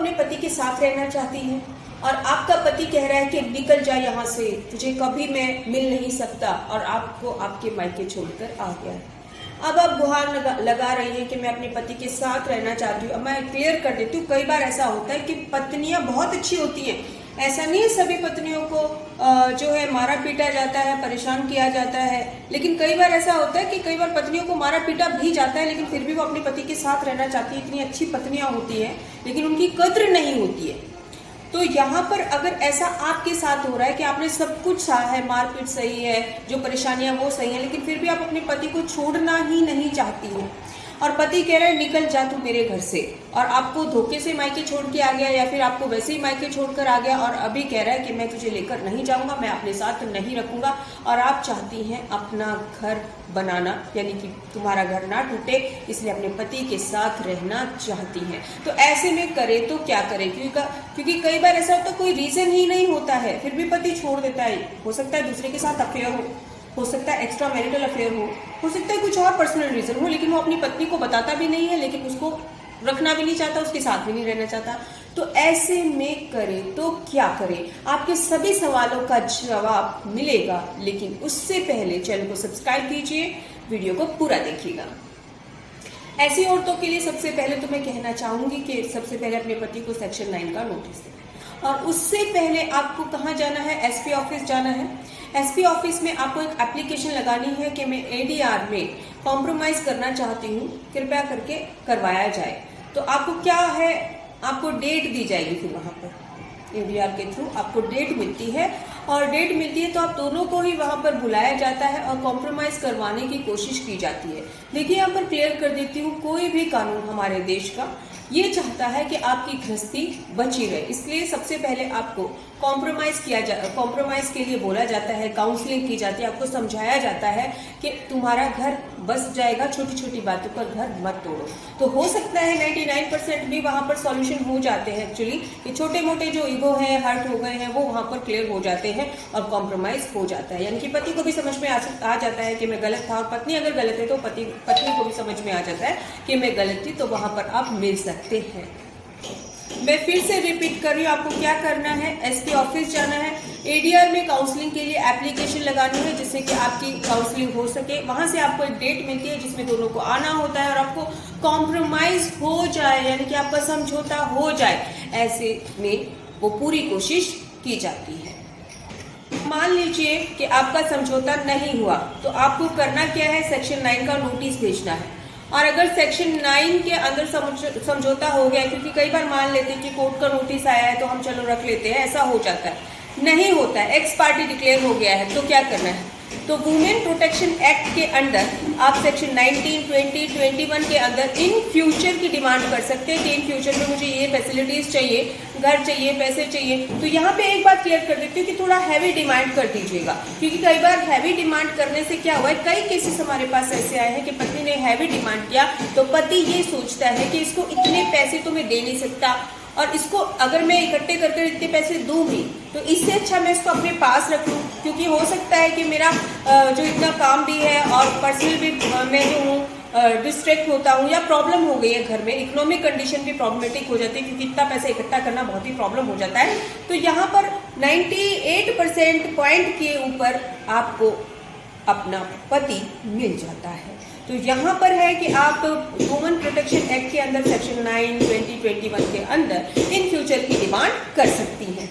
अपने पति के साथ रहना चाहती हैं और आपका पति कह रहा है कि निकल जा यहाँ से, तुझे कभी मैं मिल नहीं सकता, और आपको आपके मायके छोड़कर आ गया है। अब आप गुहार लगा रही हैं कि मैं अपने पति के साथ रहना चाहती हूँ। अब मैं क्लियर कर देती हूँ, कई बार ऐसा होता है कि पत्नियां बहुत अच्छी होती हैं, ऐसा नहीं है सभी पत्नियों को जो है मारा पीटा जाता है, परेशान किया जाता है, लेकिन कई बार ऐसा होता है कि कई बार पत्नियों को मारा पीटा भी जाता है, लेकिन फिर भी वो अपने पति के साथ रहना चाहती है। इतनी अच्छी पत्नियां होती हैं लेकिन उनकी कद्र नहीं होती है। तो यहाँ पर अगर ऐसा आपके साथ हो रहा है कि आपने सब कुछ सहा है, मारपीट सही है, जो परेशानियां वो सही है, लेकिन फिर भी आप अपने पति को छोड़ना ही नहीं चाहती हैं और पति कह रहा है निकल जा तू मेरे घर से, और आपको धोखे से मायके छोड़ के आ गया या फिर आपको वैसे ही मायके छोड़कर आ गया और अभी कह रहा है कि मैं तुझे लेकर नहीं जाऊंगा, मैं अपने साथ नहीं रखूंगा, और आप चाहती हैं अपना घर बनाना, यानी कि तुम्हारा घर ना टूटे, इसलिए अपने पति के साथ रहना चाहती हैं। तो ऐसे में करे तो क्या करे, क्योंकि कई बार ऐसा होता है कोई रीजन ही नहीं होता है फिर भी पति छोड़ देता है। हो सकता है दूसरे के साथ अफेयर हो सकता है एक्स्ट्रा मैरिटल अफेयर हो सकता है कुछ और पर्सनल रीजन हो, लेकिन वो अपनी पत्नी को बताता भी नहीं है, लेकिन उसको रखना भी नहीं चाहता, उसके साथ भी नहीं रहना चाहता। तो ऐसे में करे तो क्या करे, आपके सभी सवालों का जवाब मिलेगा, लेकिन उससे पहले चैनल को सब्सक्राइब कीजिए, वीडियो को पूरा देखिएगा। ऐसी औरतों के लिए सबसे पहले तो मैं कहना चाहूंगी कि सबसे पहले अपने पति को सेक्शन 9 का नोटिस दें, और उससे पहले आपको कहाँ जाना है, एसपी ऑफिस जाना है। एसपी ऑफिस में आपको एक एप्लीकेशन लगानी है कि मैं एडीआर में कॉम्प्रोमाइज करना चाहती हूँ, कृपया करके करवाया जाए। तो आपको क्या है, आपको डेट दी जाएगी, फिर वहां पर एडीआर के थ्रू आपको डेट मिलती है, और डेट मिलती है तो आप दोनों को ही वहां पर बुलाया जाता है और कॉम्प्रोमाइज करवाने की कोशिश की जाती है। देखिए यहाँ पर क्लियर कर देती हूँ, कोई भी कानून हमारे देश का ये चाहता है कि आपकी गृहस्थी बची रहे, इसलिए सबसे पहले आपको कॉम्प्रोमाइज के लिए बोला जाता है, काउंसलिंग की जाती है, आपको समझाया जाता है कि तुम्हारा घर बस जाएगा, छोटी छोटी बातों पर घर मत तोड़ो। तो हो सकता है 99% भी वहां पर सॉल्यूशन हो जाते हैं एक्चुअली, कि छोटे मोटे जो ईगो है, हर्ट हो गए हैं, वो वहां पर क्लियर हो जाते हैं और कॉम्प्रोमाइज हो जाता है। यानी कि पति को भी समझ में आ जाता है कि मैं गलत था, और पत्नी अगर गलत है तो पत्नी को भी समझ में आ जाता है कि मैं गलत थी, तो वहां पर आप मिल सकते हैं। मैं फिर से रिपीट कर रही हूँ, आपको क्या करना है, एसपी ऑफिस जाना है, एडीआर में काउंसलिंग के लिए एप्लीकेशन लगानी है जिससे कि आपकी काउंसलिंग हो सके। वहां से आपको एक डेट मिलती है जिसमें दोनों को आना होता है और आपको कॉम्प्रोमाइज हो जाए, यानी कि आपका समझौता हो जाए, ऐसे में वो पूरी कोशिश की जाती है। मान लीजिए कि आपका समझौता नहीं हुआ, तो आपको करना क्या है, सेक्शन 9 का नोटिस भेजना है। और अगर सेक्शन 9 के अंदर समझौता हो गया, क्योंकि कई बार मान लेते हैं कि कोर्ट का नोटिस आया है तो हम चलो रख लेते हैं, ऐसा हो जाता है, नहीं होता है, एक्स पार्टी डिक्लेयर हो गया है, तो क्या करना है, तो वुमेन प्रोटेक्शन एक्ट के अंदर आप सेक्शन 19, 20, 21 के अंदर इन फ्यूचर की डिमांड कर सकते हैं कि इन फ्यूचर में मुझे ये फैसिलिटीज चाहिए, घर चाहिए, पैसे चाहिए। तो यहाँ पे एक बात क्लियर कर देती हूँ कि थोड़ा हैवी डिमांड कर दीजिएगा, क्योंकि कई बार हैवी डिमांड करने से क्या हुआ है, कई केसेस हमारे पास ऐसे आए हैं कि पत्नी ने हैवी डिमांड किया तो पति ये सोचता है कि इसको इतने पैसे तो मैं दे नहीं सकता, और इसको अगर मैं इकट्ठे कर इतने पैसे दूंगी तो इससे अच्छा मैं इसको अपने पास रख लूँ, क्योंकि हो सकता है कि मेरा जो इतना काम भी है और पर्सनल भी मैं जो हूँ डिस्ट्रैक्ट होता हूँ, या प्रॉब्लम हो गई है घर में, इकोनॉमिक कंडीशन भी प्रॉब्लमेटिक हो जाती है, क्योंकि इतना पैसा इकट्ठा करना बहुत ही प्रॉब्लम हो जाता है। तो यहाँ पर 98% पॉइंट के ऊपर आपको अपना पति मिल जाता है। तो यहाँ पर है कि आप वुमेन प्रोटेक्शन एक्ट के अंदर सेक्शन 9, 20, 21 के अंदर इन फ्यूचर की डिमांड कर सकती हैं।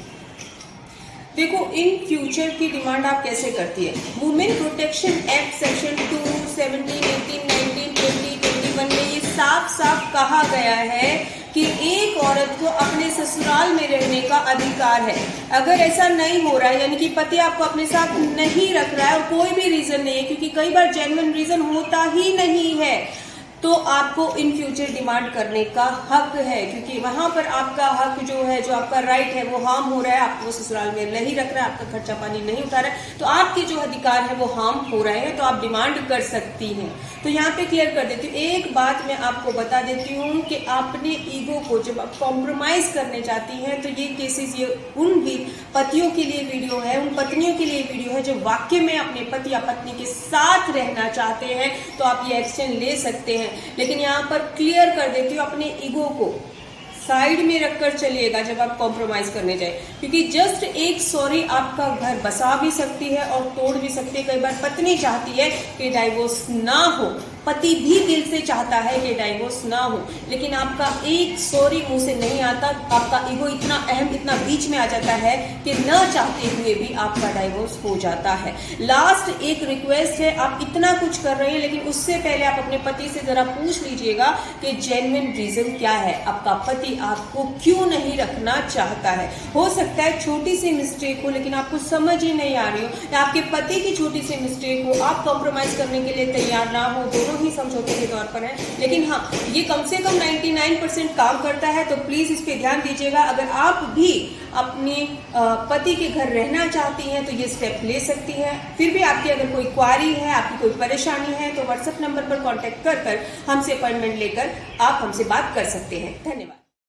देखो इन फ्यूचर की डिमांड आप कैसे करती है, वुमेन प्रोटेक्शन एक्ट सेक्शन 2, 17, 18, 19, 20, 21 में ये साफ साफ कहा गया है कि एक औरत को अपने ससुराल में रहने का अधिकार है। अगर ऐसा नहीं हो रहा है, यानी कि पति आपको अपने साथ नहीं रख रहा है और कोई भी रीजन नहीं है, क्योंकि कई बार जेन्युइन रीजन होता ही नहीं है, तो आपको इन फ्यूचर डिमांड करने का हक है, क्योंकि वहां पर आपका हक जो है, जो आपका राइट है, वो हार्म हो रहा है, आपको ससुराल में नहीं रख रहा है, आपका खर्चा पानी नहीं उठा रहा है, तो आपके जो अधिकार है वो हार्म हो रहे हैं, तो आप डिमांड कर सकती हैं। तो यहाँ पे क्लियर कर देती हूँ, एक बात मैं आपको बता देती हूँ कि अपने ईगो को जब आप कॉम्प्रोमाइज करने जाती हैं, तो ये केसेस, ये उन भी पतियों के लिए वीडियो है, उन पत्नियों के लिए वीडियो है जो वाकई में अपने पति या पत्नी के साथ रहना चाहते हैं, तो आप ये एक्शन ले सकते हैं। लेकिन यहाँ पर क्लियर कर देती हूँ, अपने ईगो को साइड में रखकर चलिएगा जब आप कॉम्प्रोमाइज करने जाए, क्योंकि जस्ट एक सॉरी आपका घर बसा भी सकती है और तोड़ भी सकती है। कई बार पत्नी चाहती है कि डाइवोर्स ना हो, पति भी दिल से चाहता है कि डाइवोर्स ना हो, लेकिन आपका एक सॉरी मुंह से नहीं आता, आपका ईगो इतना अहम, इतना बीच में आ जाता है कि न चाहते हुए भी आपका डाइवोर्स हो जाता है। लास्ट एक रिक्वेस्ट है, आप इतना कुछ कर रहे हैं लेकिन उससे पहले आप अपने पति से जरा पूछ लीजिएगा कि जेन्युइन रीजन क्या है, आपका पति आपको क्यों नहीं रखना चाहता है। हो सकता है छोटी सी मिस्टेक हो लेकिन आपको समझ ही नहीं आ रही हो, या आपके पति की छोटी सी मिस्टेक हो, आप कॉम्प्रोमाइज करने के लिए तैयार ना हो, दोनों ही समझौते के तौर पर है, लेकिन हाँ ये कम से कम 99% काम करता है। तो प्लीज इस पे ध्यान दीजिएगा। अगर आप भी अपने पति के घर रहना चाहती हैं तो ये स्टेप ले सकती हैं। फिर भी आपकी अगर कोई क्वारी है, आपकी कोई परेशानी है तो व्हाट्सएप नंबर पर कांटेक्ट कर हमसे अपॉइंटमेंट लेकर आप हमसे बात कर सकते हैं। धन्यवाद।